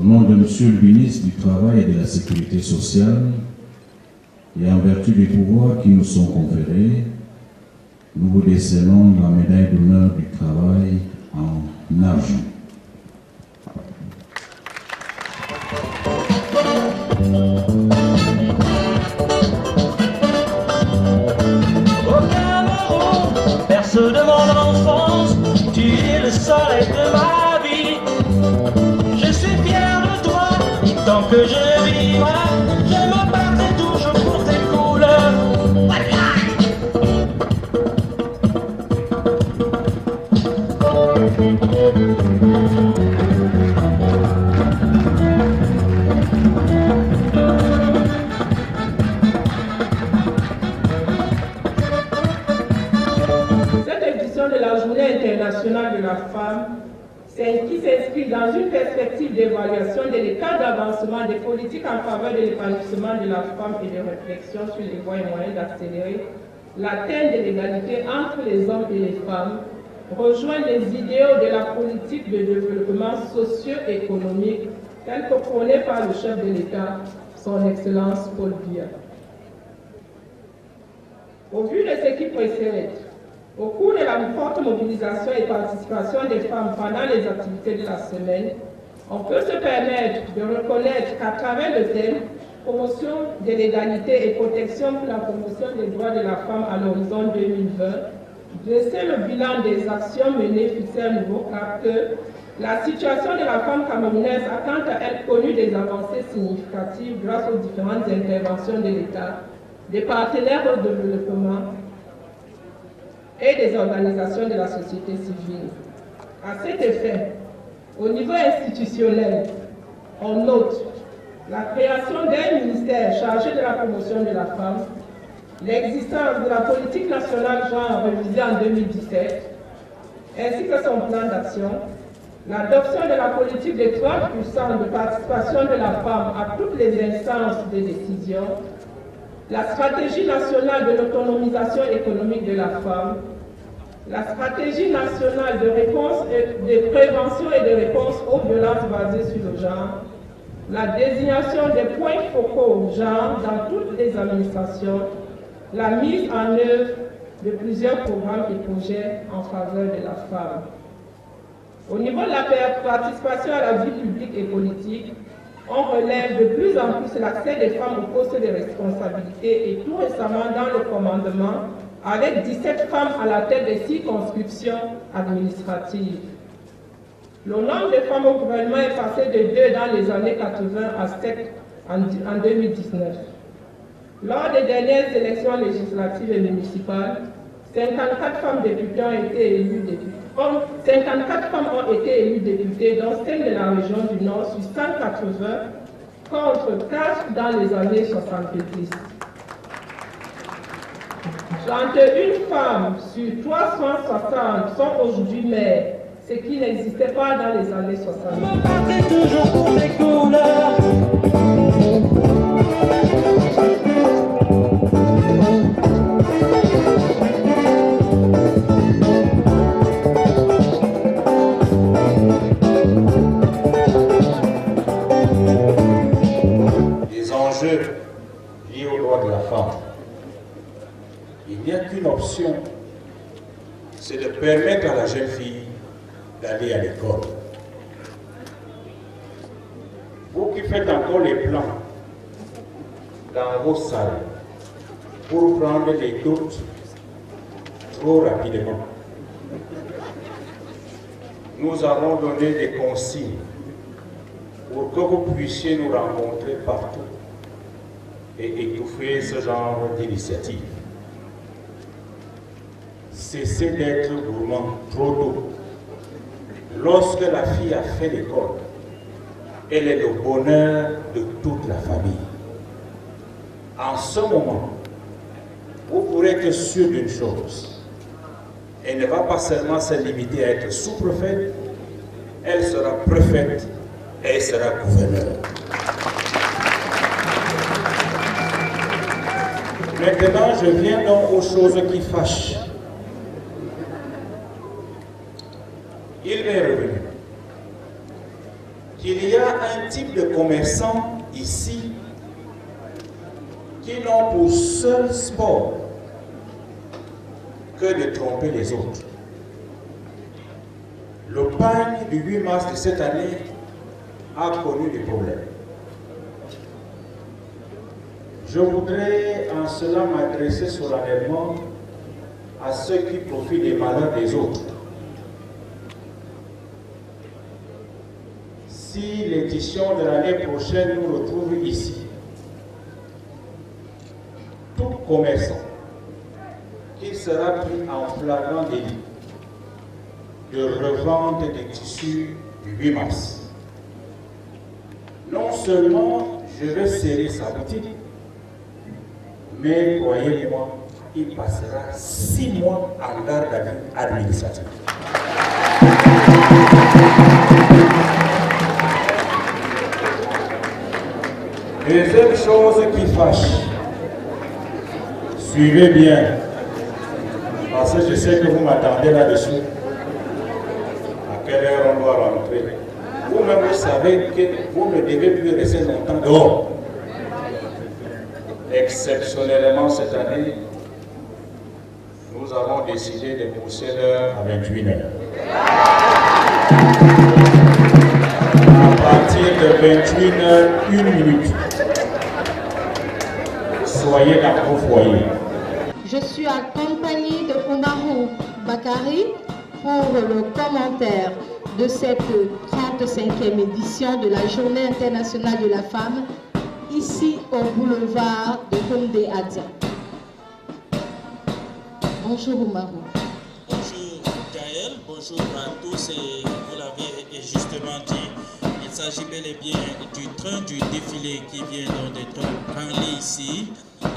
nom de Monsieur le ministre du Travail et de la Sécurité sociale, et en vertu des pouvoirs qui nous sont conférés, nous vous décernons la médaille d'honneur du travail en argent. Berceau de mon enfance, tu es le soleil de ma vie. Je suis fier de toi, tant que je vivrai, je me battrai toujours pour tes couleurs. De la Journée internationale de la femme, qui s'inscrit dans une perspective d'évaluation de l'état d'avancement des politiques en faveur de l'épanouissement de la femme et de réflexion sur les voies et moyens d'accélérer l'atteinte de l'égalité entre les hommes et les femmes, rejoint les idéaux de la politique de développement socio-économique telle que prônée par le chef de l'État, son Excellence Paul Biya. Au vu de ce qui précède, au cours de la forte mobilisation et participation des femmes pendant les activités de la semaine, on peut se permettre de reconnaître qu'à travers le thème « Promotion de l'égalité et protection pour la promotion des droits de la femme à l'horizon 2020 », dresser le bilan des actions menées fixer un nouveau cap que la situation de la femme camerounaise a quant à elle connu des avancées significatives grâce aux différentes interventions de l'État, des partenaires au développement, et des organisations de la société civile. À cet effet, au niveau institutionnel, on note la création d'un ministère chargé de la promotion de la femme, l'existence de la politique nationale genre révisée en 2017, ainsi que son plan d'action, l'adoption de la politique de 30% de participation de la femme à toutes les instances de décision, la stratégie nationale de l'autonomisation économique de la femme, la stratégie nationale de réponse et de prévention et de réponse aux violences basées sur le genre, la désignation des points focaux genre dans toutes les administrations, la mise en œuvre de plusieurs programmes et projets en faveur de la femme. Au niveau de la participation à la vie publique et politique, on relève de plus en plus l'accès des femmes aux postes de responsabilité et tout récemment dans le commandement avec 17 femmes à la tête des circonscriptions administratives. Le nombre de femmes au gouvernement est passé de 2 dans les années 80 à 7 en 2019. Lors des dernières élections législatives et municipales, 54 femmes députées ont été élues députées. 54 femmes ont été élues députées, dont 5 de la région du Nord sur 180, contre 4 dans les années 70. 31 femmes sur 360 sont aujourd'hui mères, ce qui n'existait pas dans les années 60. Toujours pour les couleurs. Les enjeux liés aux droits de la femme. Il n'y a qu'une option, c'est de permettre à la jeune fille d'aller à l'école. Vous qui faites encore les plans dans vos salles pour prendre les doutes trop rapidement, nous avons donné des consignes pour que vous puissiez nous rencontrer partout et étouffer ce genre d'initiative. Cessez d'être gourmand trop tôt. Lorsque la fille a fait l'école, elle est le bonheur de toute la famille. En ce moment, vous pourrez être sûr d'une chose. Elle ne va pas seulement se limiter à être sous-préfète, elle sera préfète et elle sera gouverneure. Maintenant, je viens donc aux choses qui fâchent. Il m'est revenu qu'il y a un type de commerçants ici qui n'ont pour seul sport que de tromper les autres. Le pagne du 8 mars de cette année a connu des problèmes. Je voudrais en cela m'adresser solennellement à ceux qui profitent des malheurs des autres. Si l'édition de l'année prochaine nous retrouve ici, tout commerçant qui sera pris en flagrant délit de revente des tissus du 8 mars, non seulement je vais serrer sa boutique, mais croyez-moi, il passera 6 mois en garde à vue administrative. Deuxième chose qui fâche, suivez bien, parce que je sais que vous m'attendez là-dessus. À quelle heure on doit rentrer? Vous-même, vous savez que vous ne devez plus rester longtemps dehors. Exceptionnellement, cette année, nous avons décidé de pousser l'heure à 21h. À partir de 21h, 1 minute, soyez dans vos foyers. Je suis accompagnée de Oumarou Bakari pour le commentaire de cette 35e édition de la Journée internationale de la femme, ici au boulevard de Koundé Adia. Bonjour Oumarou. Bonjour Gaël, bonjour à tous et vous l'avez justement dit, il s'agit bel et bien du train du défilé qui vient donc d'être branlé ici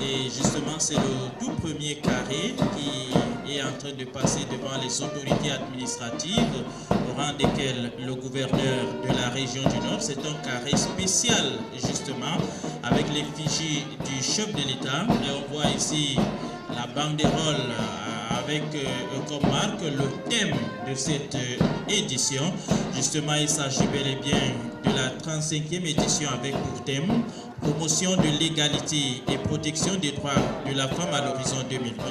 et justement c'est le tout premier carré qui est en train de passer devant les autorités administratives au rang desquelles le gouverneur de la région du Nord. C'est un carré spécial justement avec l'effigie du chef de l'État et on voit ici la banderole avec comme marque le thème de cette édition. Justement, il s'agit bel et bien de la 35e édition avec pour thème promotion de l'égalité et protection des droits de la femme à l'horizon 2020.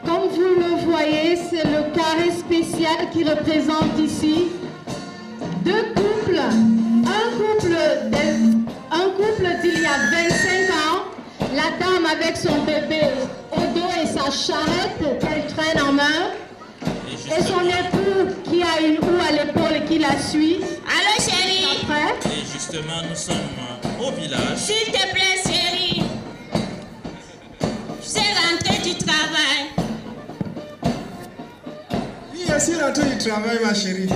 Comme vous le voyez, c'est le carré spécial qui représente ici deux couples. Un couple d'il y a 25 ans, la dame avec son bébé au dos et sa charrette qu'elle traîne en main, et son époux qui a une houe à l'épaule et qui la suit. Allô chérie. Après. Et justement, nous sommes au village. S'il te plaît chérie, je suis rentrée du travail. Oui, je suis rentrée du travail ma chérie.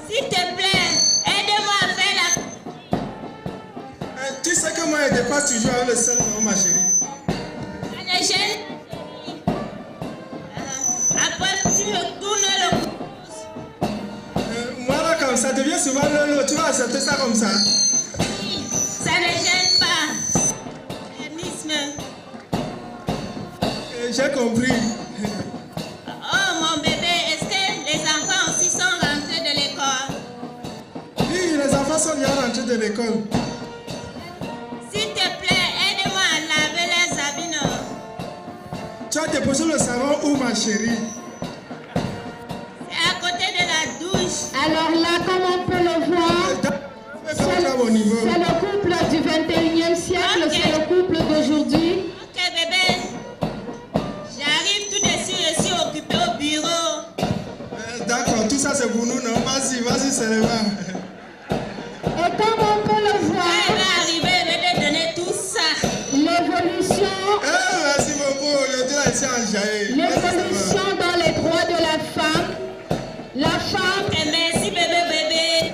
S'il te plaît, aide-moi à faire la... Tu sais que moi je dépasse toujours avec le seul nom ma chérie. La chaîne. Après tu me tournes le cou. Moi là comme ça devient souvent lolo, tu vas accepter ça comme ça. Oui, ça ne gêne pas. J'ai compris. Oh mon bébé, est-ce que les enfants aussi sont rentrés de l'école? Oui, les enfants sont bien rentrés de l'école. S'il te plaît, aide-moi à laver les habits, non? Tu as déposé le savon où ma chérie? C'est à côté de la douche. Alors là, comme on peut le voir, c'est le couple du 21e siècle, Okay. c'est le couple d'aujourd'hui. Ok bébé, j'arrive tout de suite, je suis occupée au bureau. D'accord, tout ça c'est pour nous, non? Vas-y, c'est le vent. Et comme on peut le Quand voir, elle va arriver, je vais te donner tout ça. l'évolution Merci beaucoup, aujourd'hui là, ici en Jaïe. l'évolution dans les droits de la femme, Et merci bébé.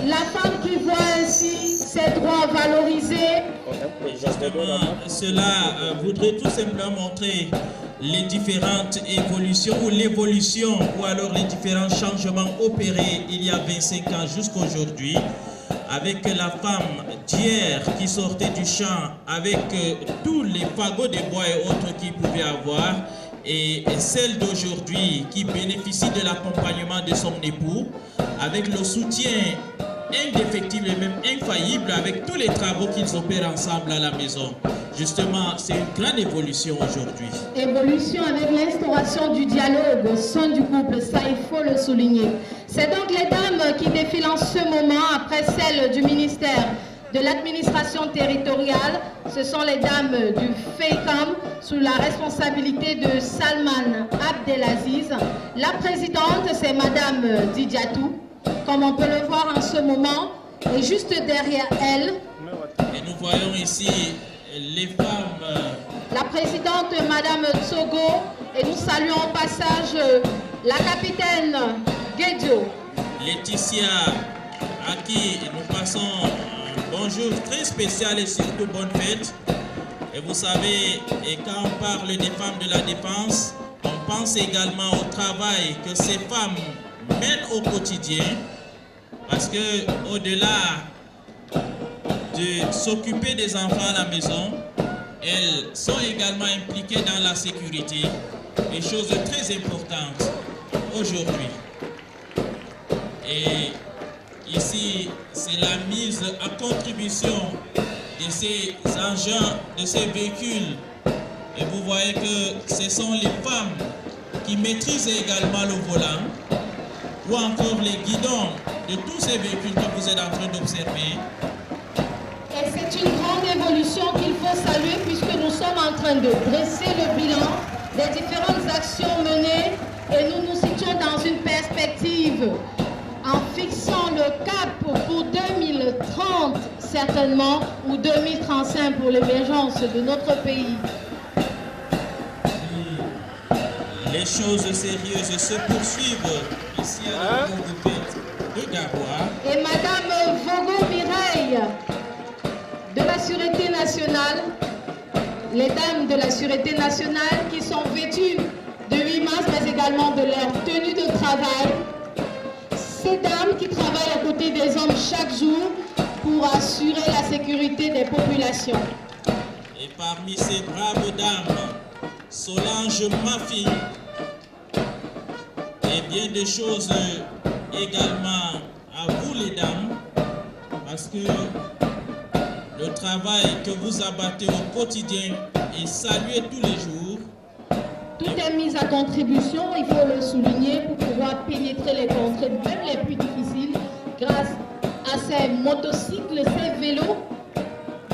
la femme qui voit ainsi ses droits valorisés. Cela voudrait tout simplement montrer les différentes évolutions ou l'évolution ou alors les différents changements opérés il y a 25 ans jusqu'à aujourd'hui, avec la femme d'hier qui sortait du champ avec tous les fagots de bois et autres qu'il pouvait avoir, et celle d'aujourd'hui qui bénéficie de l'accompagnement de son époux avec le soutien indéfectible et même infaillible avec tous les travaux qu'ils opèrent ensemble à la maison. Justement, c'est une grande évolution aujourd'hui. Évolution avec l'instauration du dialogue au sein du couple, ça il faut le souligner. C'est donc les dames qui défilent en ce moment après celles du ministère de l'administration territoriale. Ce sont les dames du FEICAM sous la responsabilité de Salman Abdelaziz. La présidente, c'est Madame Didiatou, comme on peut le voir en ce moment. Et juste derrière elle, et nous voyons ici les femmes. La présidente, Madame Tsogo, et nous saluons au passage la capitaine Guedio. Laetitia, à qui nous passons un bonjour très spécial et surtout bonne fête. Et vous savez, et quand on parle des femmes de la défense, on pense également au travail que ces femmes mènent au quotidien. Parce que au-delà de s'occuper des enfants à la maison, elles sont également impliquées dans la sécurité, des choses très importantes aujourd'hui. Et ici, c'est la mise à contribution de ces engins, de ces véhicules. Et vous voyez que ce sont les femmes qui maîtrisent également le volant ou encore les guidons de tous ces véhicules que vous êtes en train d'observer. Et c'est une grande évolution qu'il faut saluer puisque nous sommes en train de dresser le bilan des différentes actions menées et nous nous situons dans une perspective en fixant le cap pour 2030 certainement ou 2035 pour l'émergence de notre pays. Les choses sérieuses se poursuivent ici à la cour de fête de Garoua. Et Madame Vogo Mireille de la Sûreté nationale, les dames de la Sûreté nationale qui sont vêtues de 8 mars, mais également de leur tenue de travail. Ces dames qui travaillent à côté des hommes chaque jour pour assurer la sécurité des populations. Et parmi ces braves dames, Solange Mafi, et bien des choses également à vous les dames, parce que le travail que vous abattez au quotidien est salué tous les jours. Tout est mis à contribution, il faut le souligner, pour pouvoir pénétrer les contrées, même les plus difficiles, grâce à ces motocycles, ces vélos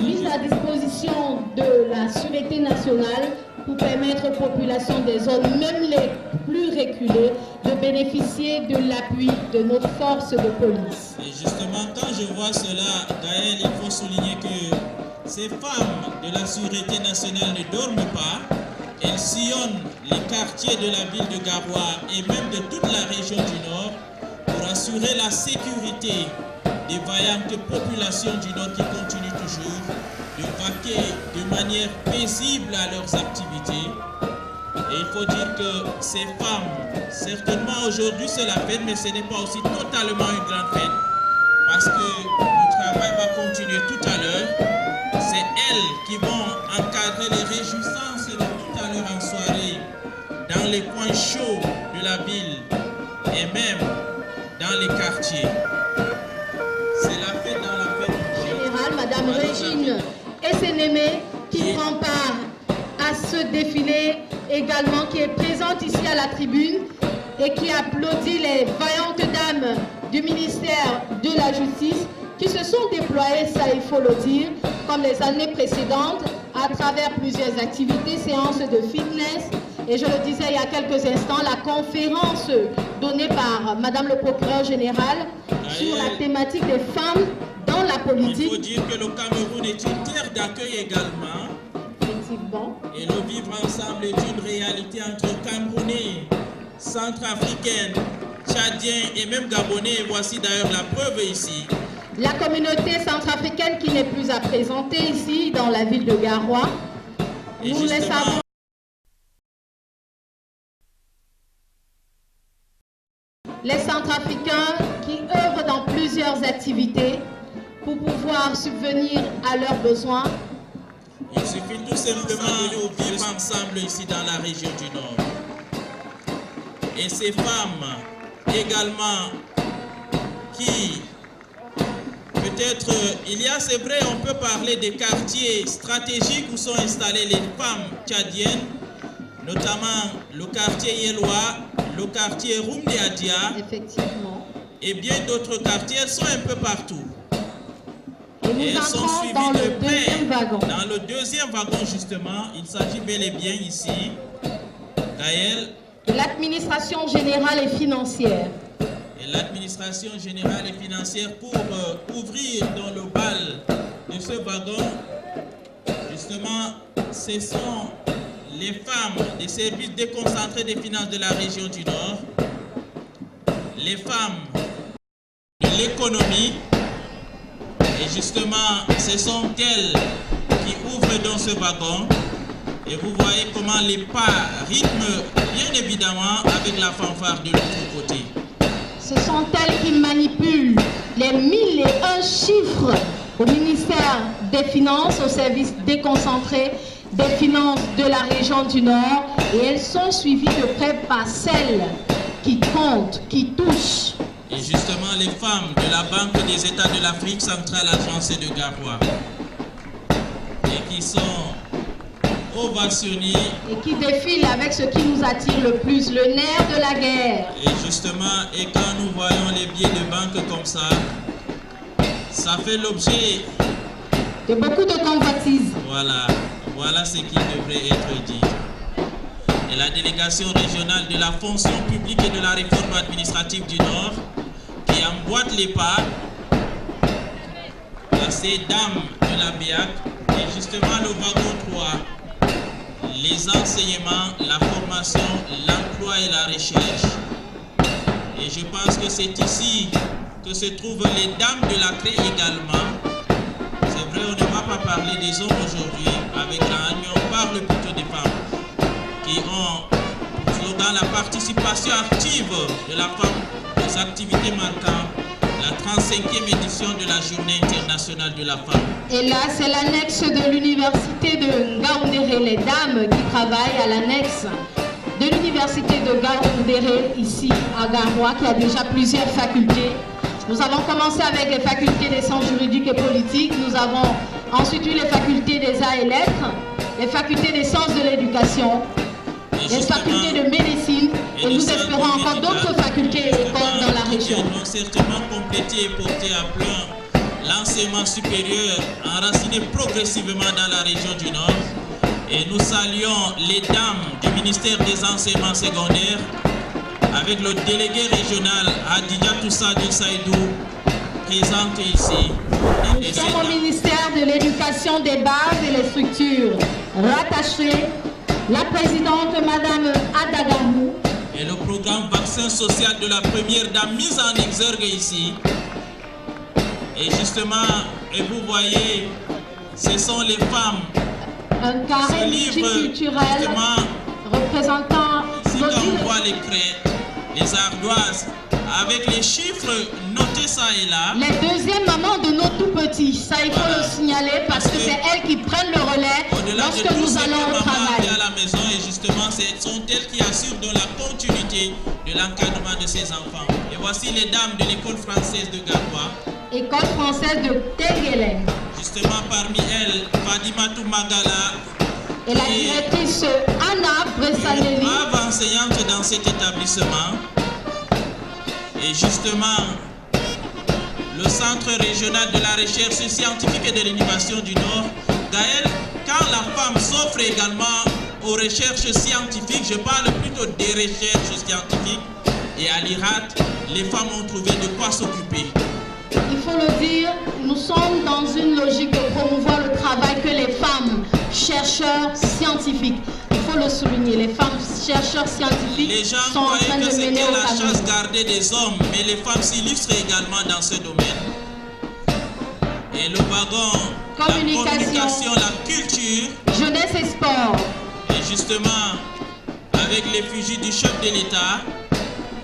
mis à disposition de la Sûreté nationale pour permettre aux populations des zones, même les plus reculées, de bénéficier de l'appui de notre force de police. Et justement, quand je vois cela, Gaël, il faut souligner que ces femmes de la Sûreté nationale ne dorment pas. Elles sillonnent les quartiers de la ville de Garoua et même de toute la région du Nord pour assurer la sécurité des vaillantes populations du Nord qui continuent toujours de vaquer de manière paisible à leurs activités. Et il faut dire que ces femmes, certainement aujourd'hui c'est la fête, mais ce n'est pas aussi totalement une grande fête. Parce que le travail va continuer tout à l'heure. C'est elles qui vont encadrer les réjouissances de tout à l'heure en soirée, dans les coins chauds de la ville et même dans les quartiers. C'est la fête dans la fête. Générale, Madame Régine Essénémé, qui prend part à ce défilé également, qui est présente ici à la tribune et qui applaudit les vaillantes dames du ministère de la Justice qui se sont déployées, ça il faut le dire, comme les années précédentes, à travers plusieurs activités, séances de fitness. Et je le disais il y a quelques instants, la conférence donnée par Madame le procureur général sur la thématique des femmes dans la politique. Il faut dire que le Cameroun est une terre d'accueil également. Effectivement. Et le vivre ensemble est une réalité entre Camerounais, Centrafricains, Tchadiens et même Gabonais. Et voici d'ailleurs la preuve ici. La communauté centrafricaine qui n'est plus à présenter ici dans la ville de Garoua. Nous les savons. Les Centrafricains qui œuvrent dans plusieurs activités pour pouvoir subvenir à leurs besoins. Il suffit tout simplement de vivre ensemble. ensemble ici dans la région du Nord. Et ces femmes également qui, peut-être, il y a, c'est vrai, on peut parler des quartiers stratégiques où sont installées les femmes tchadiennes, notamment le quartier Yéloa, le quartier Rumdiadia. Effectivement. Et bien d'autres quartiers, elles sont un peu partout. Et nous entrons dans le deuxième wagon. Dans le deuxième wagon, justement, il s'agit bel et bien ici, Gaël, de l'administration générale et financière. Et l'administration générale et financière pour ouvrir dans le bal de ce wagon, justement, ce sont les femmes des services déconcentrés des finances de la région du Nord, les femmes de l'économie, et justement, ce sont elles qui ouvrent dans ce wagon. Et vous voyez comment les pas rythment, bien évidemment, avec la fanfare de l'autre côté. Ce sont elles qui manipulent les 1001 chiffres au ministère des Finances, au service déconcentré des finances de la région du Nord. Et elles sont suivies de près par celles qui comptent, qui touchent. Et justement, les femmes de la Banque des États de l'Afrique centrale agencée de Garoua. Et qui sont ovationnés. Et qui défilent avec ce qui nous attire le plus, le nerf de la guerre. Et justement, et quand nous voyons les billets de banque comme ça fait l'objet de beaucoup de convoitises. Voilà ce qui devrait être dit. Et la délégation régionale de la fonction publique et de la réforme administrative du Nord qui emboîte les pas à ces dames de la BIAC et justement le wagon 3. Les enseignements, la formation, l'emploi et la recherche. Et je pense que c'est ici que se trouvent les dames de la CRE également. C'est vrai, on ne va pas parler des hommes aujourd'hui avec la mais on parle plutôt des femmes qui ont pour slogan la participation active de la femme aux activités marquant la 35e édition de la Journée internationale de la femme. Et là, c'est l'annexe de l'université de Ngaoundéré, les dames qui travaillent à l'annexe de l'université de Ngaoundéré, ici à Garoua, qui a déjà plusieurs facultés. Nous avons commencé avec les facultés des sciences juridiques et politiques. Nous avons ensuite eu les facultés des arts et lettres, les facultés des sciences de l'éducation, les facultés de médecine, et nous espérons encore d'autres facultés et écoles dans la région. Nous allons certainement compléter et porter à plein l'enseignement supérieur enraciné progressivement dans la région du Nord. Et nous saluons les dames du ministère des enseignements secondaires avec le délégué régional Adidja Toussadou Saïdou présente ici. Nous sommes au ministère de l'éducation des bases et les structures rattachées. La présidente, Madame Adagamou. Et le programme vaccin social de la première dame mise en exergue ici. Et justement, et vous voyez, ce sont les femmes. Un carré multiculturel représentant. Ici, quand on voit les craies, les ardoises, avec les chiffres notés ça et là. Les deuxièmes mamans de nos tout petits, ça il faut le signaler parce que c'est elles qui prennent le relais lorsque nous allons au travail. À la maison et justement, ce sont elles qui assurent dans la continuité de l'encadrement de ces enfants. Et voici les dames de l'école française de Garoua. École française de Tenguelen. Justement, parmi elles, Fadimatou Magala. Et la directrice Anna Bressanelli. Brave enseignante dans cet établissement. Et justement, le Centre régional de la recherche scientifique et de l'innovation du Nord, Gaël, quand la femme s'offre également aux recherches scientifiques, je parle plutôt des recherches scientifiques, et à l'IRAT, les femmes ont trouvé de quoi s'occuper. Il faut le dire, nous sommes dans une logique de promouvoir le travail que les femmes chercheurs scientifiques, il faut le souligner, les femmes chercheurs scientifiques les gens sont en train de mener au la chasse gardée des hommes, mais les femmes s'illustrent également dans ce domaine. Et le wagon, communication, la culture, jeunesse et sport. Et justement, avec l'effigie du chef de l'État,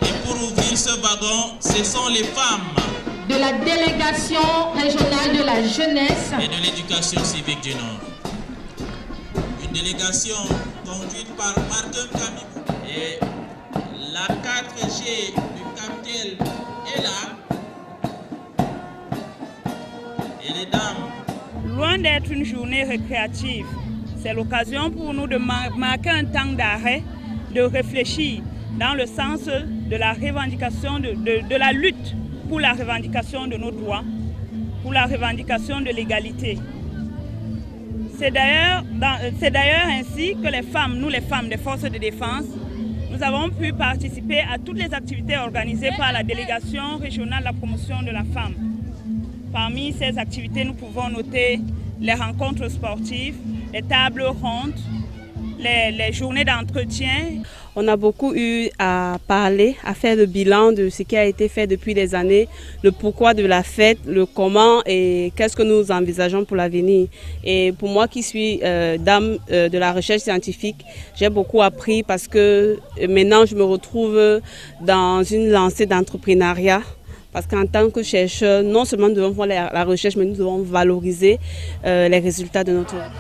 et pour ouvrir ce wagon, ce sont les femmes de la délégation régionale de la jeunesse et de l'éducation civique du Nord. Une délégation conduite par Martin Kamibou. Et la 4G du Captel est là. Et les dames. Loin d'être une journée récréative, c'est l'occasion pour nous de marquer un temps d'arrêt, de réfléchir dans le sens de la revendication, de la lutte pour la revendication de nos droits, pour la revendication de l'égalité. C'est d'ailleurs ainsi que les femmes, nous les femmes des forces de défense, nous avons pu participer à toutes les activités organisées par la délégation régionale de la promotion de la femme. Parmi ces activités, nous pouvons noter les rencontres sportives, les tables rondes, les journées d'entretien. On a beaucoup eu à parler, à faire le bilan de ce qui a été fait depuis des années, le pourquoi de la fête, le comment et qu'est-ce que nous envisageons pour l'avenir. Et pour moi qui suis dame de la recherche scientifique, j'ai beaucoup appris parce que maintenant je me retrouve dans une lancée d'entrepreneuriat. Parce qu'en tant que chercheur, non seulement nous devons faire la recherche, mais nous devons valoriser les résultats de notre travail.